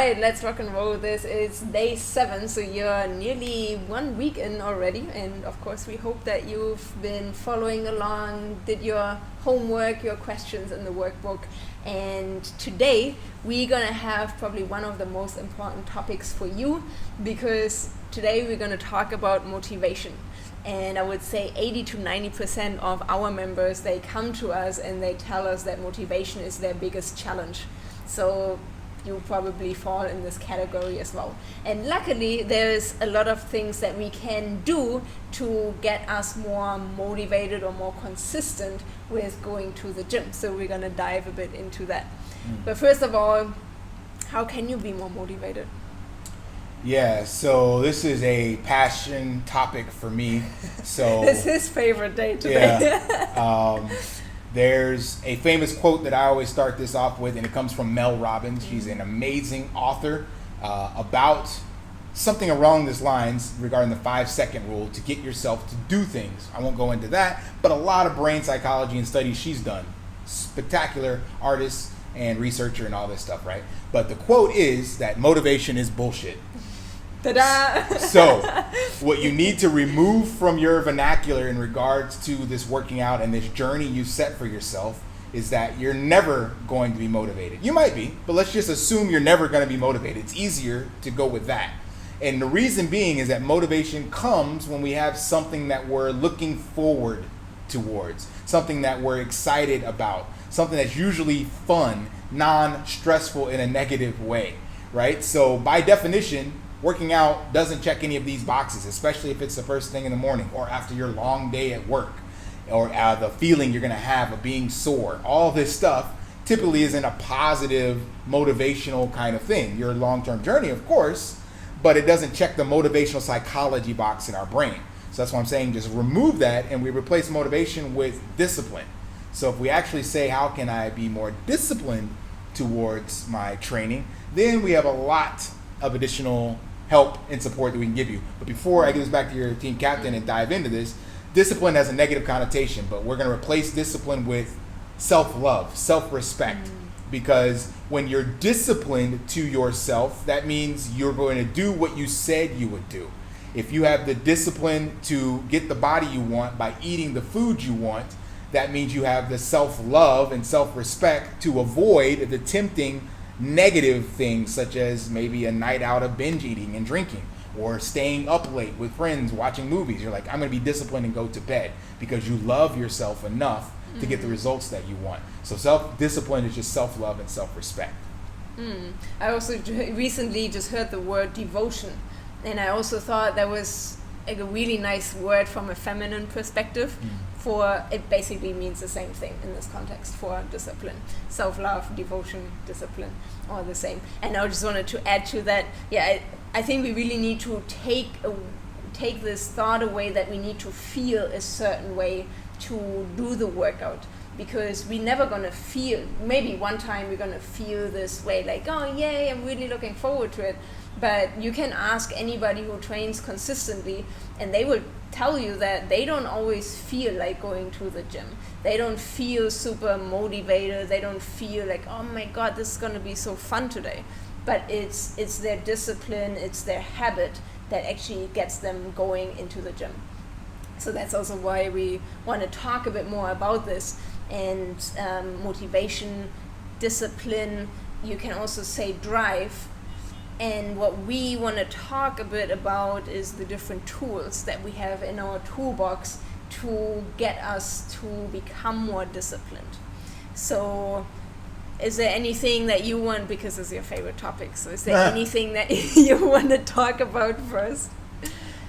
right, let's rock and roll. This is day 7, so you're nearly 1 week in already. And of course, we hope that you've been following along, did your homework, your questions in the workbook. And today, we're gonna have probably one of the most important topics for you, because today we're gonna talk about motivation. And I would say 80 to 90% of our members, they come to us and they tell us that motivation is their biggest challenge. So you probably fall in this category as well. And luckily, there's a lot of things that we can do to get us more motivated or more consistent with going to the gym. So we're gonna dive a bit into that. But first of all, how can you be more motivated? Yeah, so this is a passion topic for me. So It's his favorite day today. yeah. There's a famous quote that I always start this off with, and it comes from Mel Robbins. She's an amazing author about something along these lines regarding the 5-second rule to get yourself to do things. I won't go into that, but a lot of brain psychology and studies she's done. Spectacular artist and researcher and all this stuff, right? But the quote is that motivation is bullshit. Ta-da! So, what you need to remove from your vernacular in regards to this working out and this journey you set for yourself is that you're never going to be motivated. You might be, but let's just assume you're never going to be motivated. It's easier to go with that. And the reason being is that motivation comes when we have something that we're looking forward towards, something that we're excited about, something that's usually fun, non-stressful in a negative way, right? So, by definition, working out doesn't check any of these boxes, especially if it's the first thing in the morning or after your long day at work, or the feeling you're gonna have of being sore. All this stuff typically isn't a positive, motivational kind of thing. Your long-term journey, of course, but it doesn't check the motivational psychology box in our brain. So that's why I'm saying just remove that and we replace motivation with discipline. So if we actually say, how can I be more disciplined towards my training, then we have a lot of additional help and support that we can give you. But before I give this back to your team captain and dive into this, discipline has a negative connotation, but we're going to replace discipline with self-love, self-respect. Because when you're disciplined to yourself, that means you're going to do what you said you would do. If you have the discipline to get the body you want by eating the food you want, that means you have the self-love and self-respect to avoid the tempting negative things, such as maybe a night out of binge eating and drinking, or staying up late with friends watching movies. You're like, I'm going to be disciplined and go to bed because you love yourself enough to get the results that you want. So self-discipline is just self-love and self-respect. I also recently just heard the word devotion, and I also thought that was like a really nice word from a feminine perspective. For it basically means the same thing in this context for discipline. Self-love, devotion, discipline, all the same. And I just wanted to add to that, I think we really need to take this thought away that we need to feel a certain way to do the workout. Because we're never gonna feel, maybe one time we're gonna feel this way, like, oh yay, I'm really looking forward to it. But you can ask anybody who trains consistently, and they will tell you that they don't always feel like going to the gym. They don't feel super motivated. They don't feel like, oh my God, this is gonna be so fun today. But it's their discipline, it's their habit that actually gets them going into the gym. So that's also why we want to talk a bit more about this. And motivation, discipline, you can also say drive. And what we want to talk a bit about is the different tools that we have in our toolbox to get us to become more disciplined. So is there anything that you want, because it's your favorite topic, so is there anything that you want to talk about first?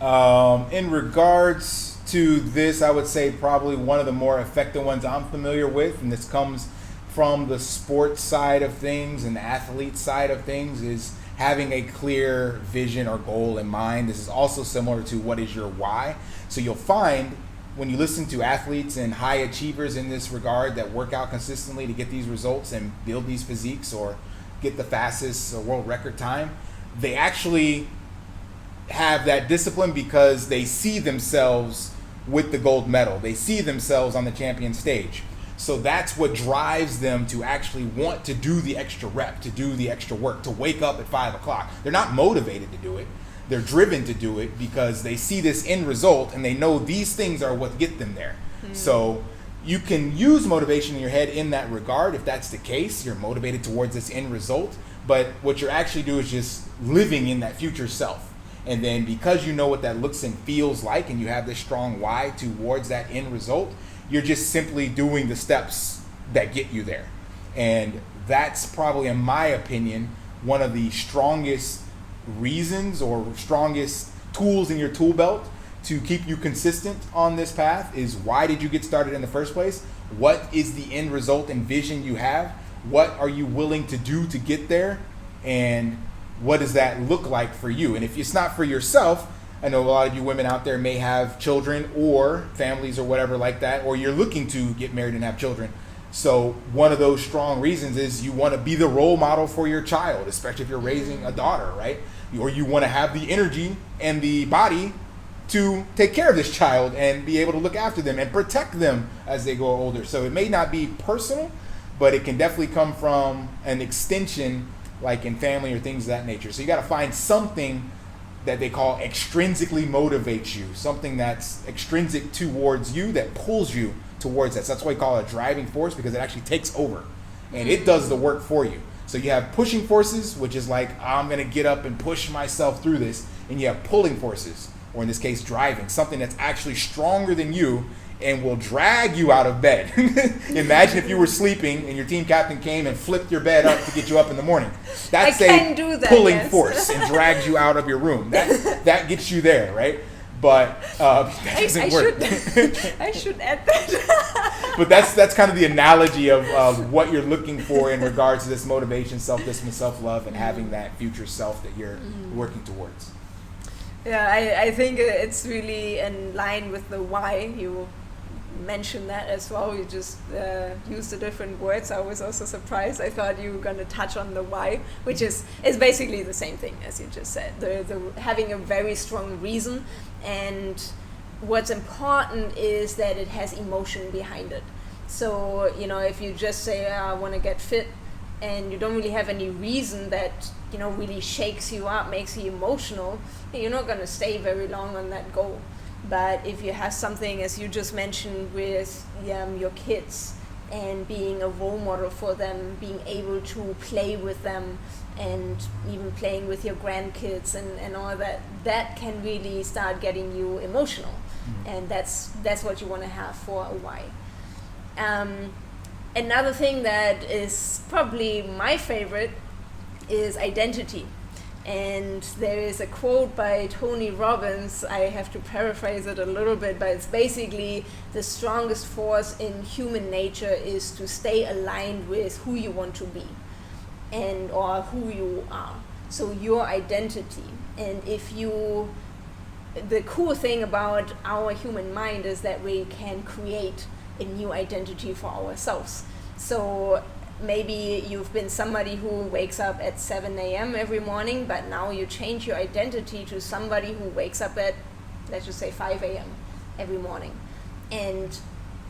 In regards to this, I would say probably one of the more effective ones I'm familiar with, and this comes from the sports side of things and the athlete side of things, is having a clear vision or goal in mind. This is also similar to what is your why. So you'll find when you listen to athletes and high achievers in this regard that work out consistently to get these results and build these physiques or get the fastest world record time, they actually have that discipline because they see themselves with the gold medal. They see themselves on the champion stage. So that's what drives them to actually want to do the extra rep, to do the extra work, to wake up at 5 o'clock. They're not motivated to do it. They're driven to do it because they see this end result and they know these things are what get them there. So you can use motivation in your head in that regard. If that's the case, you're motivated towards this end result. But what you're actually doing is just living in that future self. And then because you know what that looks and feels like and you have this strong why towards that end result, you're just simply doing the steps that get you there. And that's probably, in my opinion, one of the strongest reasons or strongest tools in your tool belt to keep you consistent on this path is, why did you get started in the first place? What is the end result and vision you have? What are you willing to do to get there? And what does that look like for you? And if it's not for yourself, I know a lot of you women out there may have children or families or whatever like that, or you're looking to get married and have children. So one of those strong reasons is you want to be the role model for your child, especially if you're raising a daughter, right? Or you want to have the energy and the body to take care of this child and be able to look after them and protect them as they grow older. So it may not be personal, but it can definitely come from an extension, like in family or things of that nature. So you got to find something that they call extrinsically motivates you, something that's extrinsic towards you that pulls you towards that. So that's why we call it a driving force, because it actually takes over and it does the work for you. So you have pushing forces, which is like, I'm going to get up and push myself through this. And you have pulling forces, or in this case, driving, something that's actually stronger than you and will drag you out of bed. Imagine if you were sleeping and your team captain came and flipped your bed up to get you up in the morning. That's a pulling force and drags you out of your room. That gets you there, right? But that doesn't work. I should add that. But that's kind of the analogy of what you're looking for in regards to this motivation, self-discipline, self-love, and having that future self that you're working towards. Yeah, I think it's really in line with the why. You mentioned that as well. You just used the different words. I was also surprised. I thought you were going to touch on the why, which is basically the same thing as you just said. The having a very strong reason, and what's important is that it has emotion behind it. So, if you just say, I want to get fit, and you don't really have any reason that, really shakes you up, makes you emotional, you're not going to stay very long on that goal. But if you have something, as you just mentioned, with your kids and being a role model for them, being able to play with them, and even playing with your grandkids and all that, that can really start getting you emotional. And that's what you want to have for a why. Another thing that is probably my favorite is identity. And there is a quote by Tony Robbins. I have to paraphrase it a little bit, but it's basically, the strongest force in human nature is to stay aligned with who you want to be or who you are. So your identity. And the cool thing about our human mind is that we can create a new identity for ourselves. So maybe you've been somebody who wakes up at 7 a.m. every morning, but now you change your identity to somebody who wakes up at, let's just say, 5 a.m. every morning. And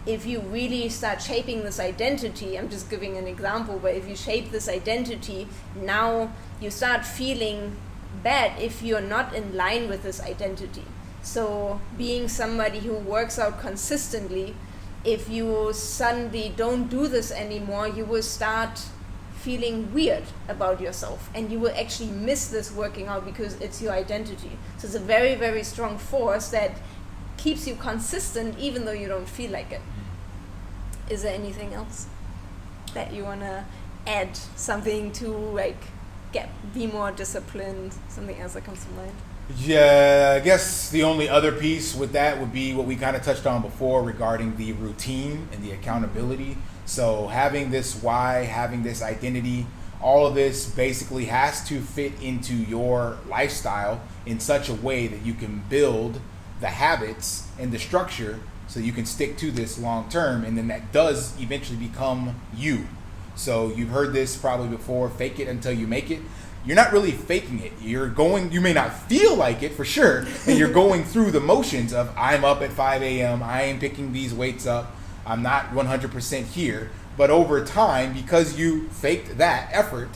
if you really start shaping this identity, I'm just giving an example, but if you shape this identity, now you start feeling bad if you're not in line with this identity. So being somebody who works out consistently, if you suddenly don't do this anymore, you will start feeling weird about yourself, and you will actually miss this working out because it's your identity. So it's a very, very strong force that keeps you consistent even though you don't feel like it. Is there anything else that you want to add, something to be more disciplined, something else that comes to mind? Yeah, I guess the only other piece with that would be what we kind of touched on before regarding the routine and the accountability. So having this why, having this identity, all of this basically has to fit into your lifestyle in such a way that you can build the habits and the structure so you can stick to this long term, and then that does eventually become you. So you've heard this probably before, fake it until you make it. You're not really faking it. You may not feel like it for sure, and you're going through the motions of, I'm up at 5 a.m., I am picking these weights up, I'm not 100% here. But over time, because you faked that effort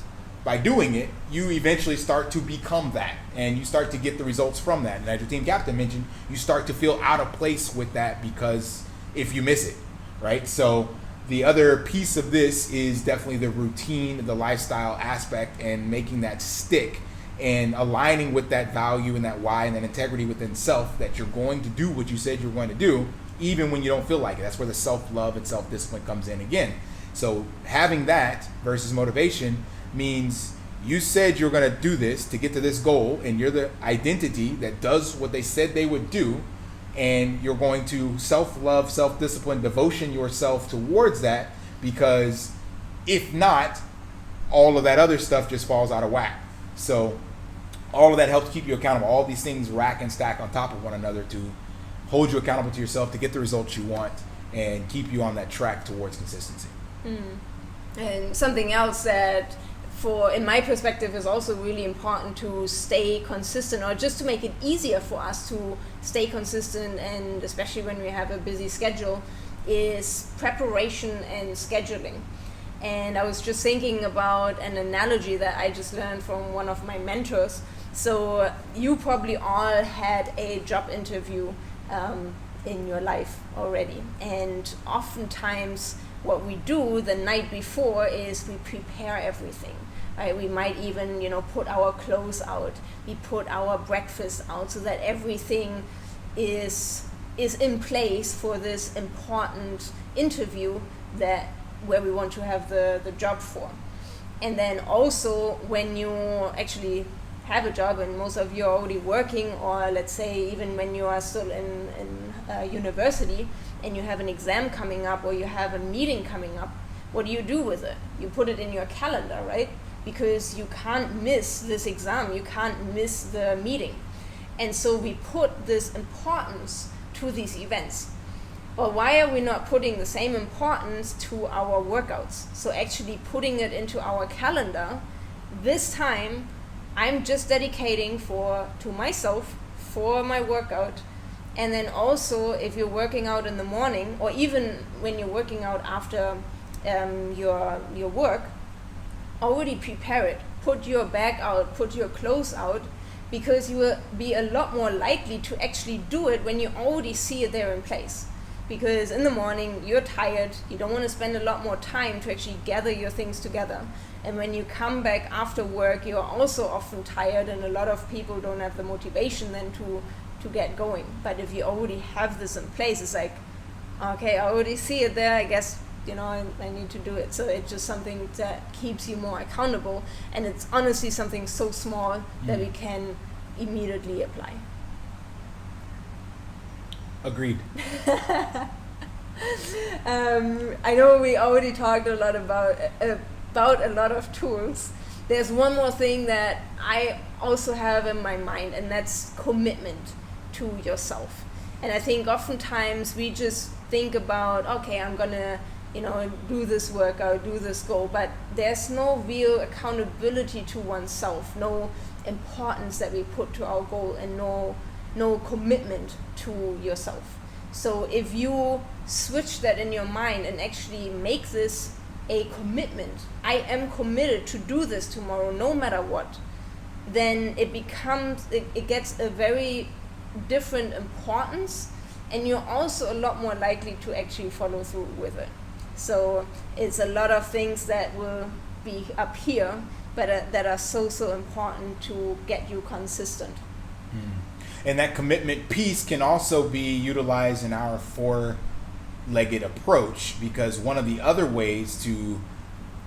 by doing it, you eventually start to become that, and you start to get the results from that. And as your team captain mentioned, you start to feel out of place with that because if you miss it, right? So the other piece of this is definitely the routine, the lifestyle aspect, and making that stick and aligning with that value and that why and that integrity within self that you're going to do what you said you're going to do, even when you don't feel like it. That's where the self-love and self-discipline comes in again. So having that versus motivation means you said you're going to do this to get to this goal, and you're the identity that does what they said they would do, and you're going to self-love, self-discipline, devotion yourself towards that, because if not, all of that other stuff just falls out of whack. So all of that helps keep you accountable. All these things rack and stack on top of one another to hold you accountable to yourself, to get the results you want, and keep you on that track towards consistency. And something else that, in my perspective, is also really important to stay consistent, or just to make it easier for us to stay consistent, and especially when we have a busy schedule, is preparation and scheduling. And I was just thinking about an analogy that I just learned from one of my mentors. So you probably all had a job interview in your life already, and oftentimes what we do the night before is we prepare everything. Right? We might even, put our clothes out. We put our breakfast out so that everything is in place for this important interview where we want to have the job for. And then also when you actually have a job, and most of you are already working, or let's say even when you are still in university and you have an exam coming up or you have a meeting coming up, what do you do with it? You put it in your calendar, right? Because you can't miss this exam, you can't miss the meeting. And so we put this importance to these events. Well, why are we not putting the same importance to our workouts? So actually putting it into our calendar, this time I'm just dedicating to myself for my workout. And then also, if you're working out in the morning, or even when you're working out after your work, already prepare it. Put your bag out, put your clothes out, because you will be a lot more likely to actually do it when you already see it there in place. Because in the morning, you're tired, you don't want to spend a lot more time to actually gather your things together. And when you come back after work, you're also often tired, and a lot of people don't have the motivation then to get going. But if you already have this in place, it's like, okay, I already see it there, I guess, I need to do it. So it's just something that keeps you more accountable, and it's honestly something so small that we can immediately apply. Agreed. I know we already talked a lot about a lot of tools. There's one more thing that I also have in my mind, and that's commitment to yourself. And I think oftentimes we just think about, okay, I'm gonna do this workout, do this goal, but there's no real accountability to oneself, no importance that we put to our goal, and no commitment to yourself. So if you switch that in your mind and actually make this a commitment, I am committed to do this tomorrow no matter what, then it gets a very different importance, and you're also a lot more likely to actually follow through with it. So it's a lot of things that will be up here, but that are so important to get you consistent. And that commitment piece can also be utilized in our four-legged approach, because one of the other ways to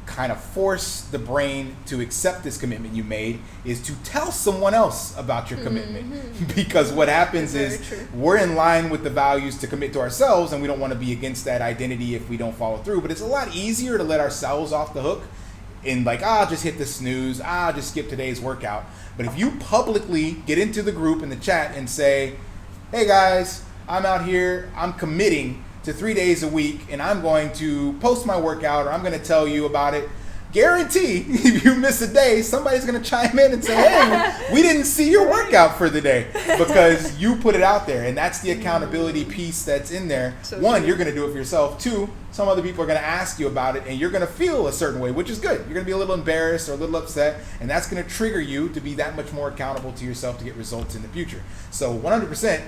kind of force the brain to accept this commitment you made is to tell someone else about your commitment. Because what happens is we're in line with the values to commit to ourselves, and we don't want to be against that identity if we don't follow through. But it's a lot easier to let ourselves off the hook and I'll just hit the snooze, I'll just skip today's workout. But if you publicly get into the group in the chat and say, hey guys, I'm out here, I'm committing to 3 days a week, and I'm going to post my workout, or I'm going to tell you about it, guarantee if you miss a day, somebody's going to chime in and say, hey, we didn't see your workout for the day, because you put it out there. And that's the accountability piece that's in there. So one, true. you're going to do it for yourself. Two, some other people are going to ask you about it, and you're going to feel a certain way, which is good. You're going to be a little embarrassed or a little upset, and that's going to trigger you to be that much more accountable to yourself to get results in the future. So 100%,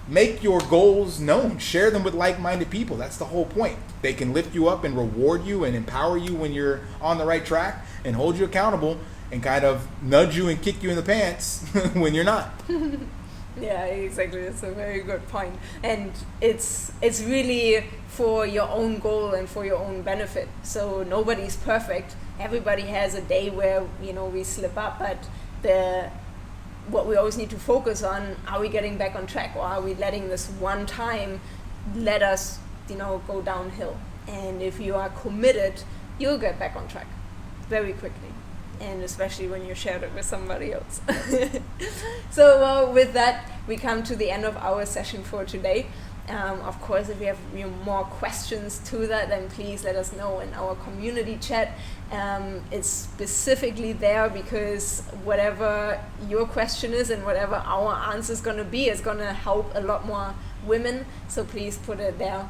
make your goals known. Share them with like-minded people. That's the whole point. They can lift you up and reward you and empower you when you're on the right track, and hold you accountable and kind of nudge you and kick you in the pants when you're not. Yeah, exactly. That's a very good point. And it's really for your own goal and for your own benefit. So nobody's perfect. Everybody has a day where, we slip up, but what we always need to focus on, are we getting back on track, or are we letting this one time let us, go downhill? And if you are committed, you'll get back on track very quickly. And especially when you share it with somebody else. So with that, we come to the end of our session for today. Of course, if you have more questions to that, then please let us know in our community chat. It's specifically there because whatever your question is and whatever our answer is going to be is going to help a lot more women. So please put it there.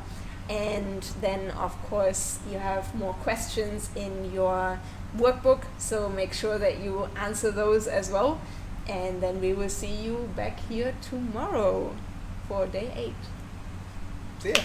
And then, of course, you have more questions in your workbook, so make sure that you answer those as well. And then we will see you back here tomorrow for day 8. See ya.